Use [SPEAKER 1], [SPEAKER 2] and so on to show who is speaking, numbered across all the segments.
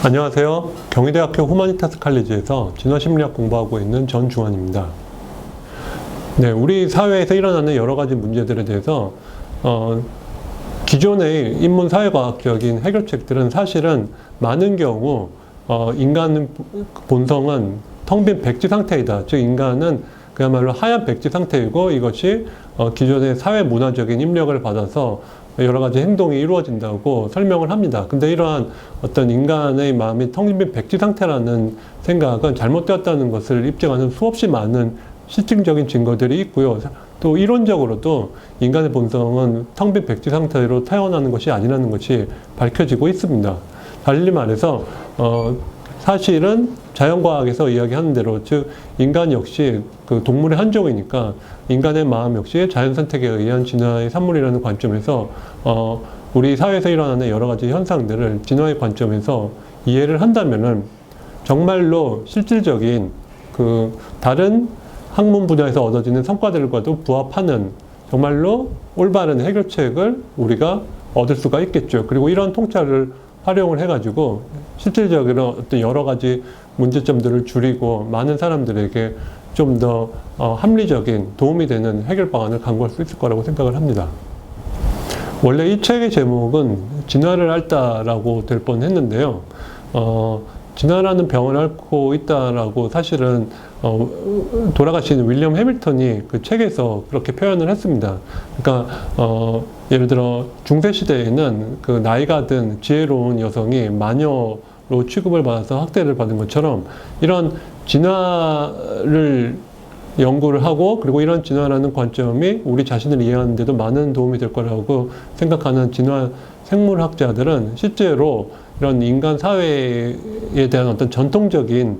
[SPEAKER 1] 안녕하세요. 경희대학교 후마니타스 칼리지에서 진화심리학 공부하고 있는 전주환입니다. 네, 우리 사회에서 일어나는 여러 가지 문제들에 대해서 기존의 인문 사회과학적인 해결책들은 사실은 많은 경우 인간 본성은 텅 빈 백지 상태이다. 즉 인간은 그야말로 하얀 백지 상태이고 이것이 기존의 사회 문화적인 입력을 받아서 여러 가지 행동이 이루어진다고 설명을 합니다. 근데 이러한 어떤 인간의 마음이 텅 빈 백지 상태라는 생각은 잘못되었다는 것을 입증하는 수없이 많은 실증적인 증거들이 있고요. 또 이론적으로도 인간의 본성은 텅 빈 백지 상태로 태어나는 것이 아니라는 것이 밝혀지고 있습니다. 달리 말해서 사실은 자연과학에서 이야기하는 대로, 즉 인간 역시 그 동물의 한 종이니까 인간의 마음 역시 자연 선택에 의한 진화의 산물이라는 관점에서 우리 사회에서 일어나는 여러 가지 현상들을 진화의 관점에서 이해를 한다면은 정말로 실질적인 그 다른 학문 분야에서 얻어지는 성과들과도 부합하는 정말로 올바른 해결책을 우리가 얻을 수가 있겠죠. 그리고 이런 통찰을 활용을 해가지고 실질적으로 어떤 여러 가지 문제점들을 줄이고 많은 사람들에게 좀 더 합리적인 도움이 되는 해결 방안을 강구할 수 있을 거라고 생각을 합니다. 원래 이 책의 제목은 진화를 앓다라고 될 뻔했는데요. 진화라는 병을 앓고 있다라고 사실은 돌아가신 윌리엄 해밀턴이 그 책에서 그렇게 표현을 했습니다. 그러니까 예를 들어 중세 시대에는 그 나이가 든 지혜로운 여성이 마녀로 취급을 받아서 학대를 받은 것처럼 이런 진화를 연구를 하고 그리고 이런 진화라는 관점이 우리 자신을 이해하는 데도 많은 도움이 될 거라고 생각하는 진화 생물학자들은 실제로 이런 인간 사회에 대한 어떤 전통적인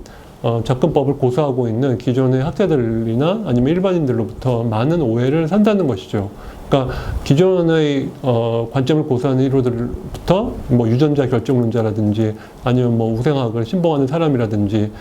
[SPEAKER 1] 접근법을 고수하고 있는 기존의 학자들이나 아니면 일반인들로부터 많은 오해를 산다는 것이죠. 그러니까 기존의 관점을 고수하는 이론들부터 뭐 유전자 결정론자라든지 아니면 뭐 우생학을 신봉하는 사람이라든지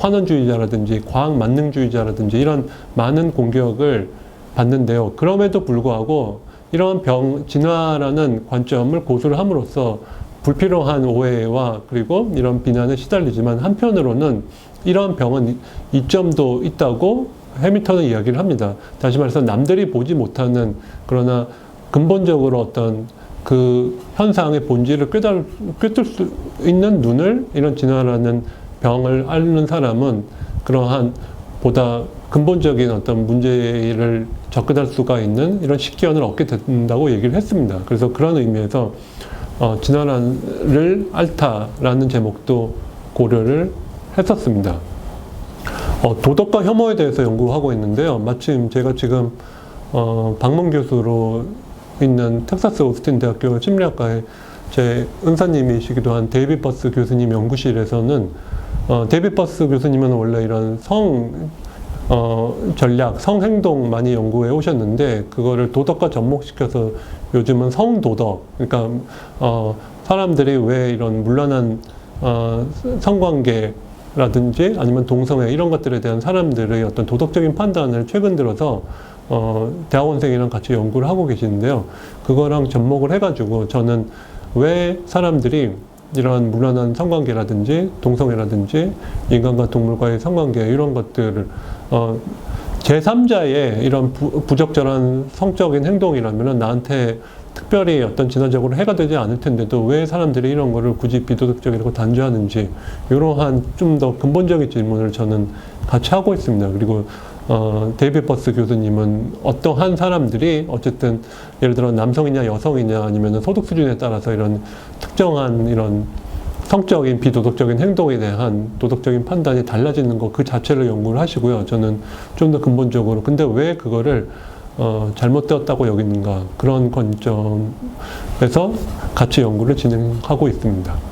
[SPEAKER 1] 환원주의자라든지 과학 만능주의자라든지 이런 많은 공격을 받는데요. 그럼에도 불구하고 이런 진화라는 관점을 고수를 함으로써 불필요한 오해와 그리고 이런 비난에 시달리지만 한편으로는 이런 병은 이점도 있다고 해밀턴은 이야기를 합니다. 다시 말해서 남들이 보지 못하는 그러나 근본적으로 어떤 그 현상의 본질을 꿰뚫을 수 있는 눈을 이런 진화라는 병을 앓는 사람은 그러한 보다 근본적인 어떤 문제를 접근할 수가 있는 이런 식견을 얻게 된다고 얘기를 했습니다. 그래서 그런 의미에서 진화를 앓다라는 제목도 고려를 했었습니다. 도덕과 혐오에 대해서 연구하고 있는데요. 마침 제가 지금 방문 교수로 있는 텍사스 오스틴 대학교 심리학과의 제 은사님이시기도 한 데이빗 버스 교수님 연구실에서는 데이빗 버스 교수님은 원래 이런 전략, 성행동 많이 연구해 오셨는데 그거를 도덕과 접목시켜서 요즘은 성도덕, 그러니까 사람들이 왜 이런 문란한 성관계라든지 아니면 동성애 이런 것들에 대한 사람들의 어떤 도덕적인 판단을 최근 들어서 대학원생이랑 같이 연구를 하고 계시는데요. 그거랑 접목을 해가지고 저는 왜 사람들이 이러한 문란한 성관계라든지 동성애라든지 인간과 동물과의 성관계 이런 것들을 제3자의 이런 부적절한 성적인 행동이라면 나한테 특별히 어떤 진화적으로 해가 되지 않을 텐데도 왜 사람들이 이런 거를 굳이 비도덕적이라고 단죄하는지 이러한 좀 더 근본적인 질문을 저는 같이 하고 있습니다. 그리고 데이빗 버스 교수님은 어떠한 사람들이 어쨌든 예를 들어 남성이냐 여성이냐 아니면 소득 수준에 따라서 이런 특정한 이런 성적인 비도덕적인 행동에 대한 도덕적인 판단이 달라지는 것 그 자체를 연구를 하시고요. 저는 좀 더 근본적으로 근데 왜 그거를 잘못되었다고 여기는가 그런 관점에서 같이 연구를 진행하고 있습니다.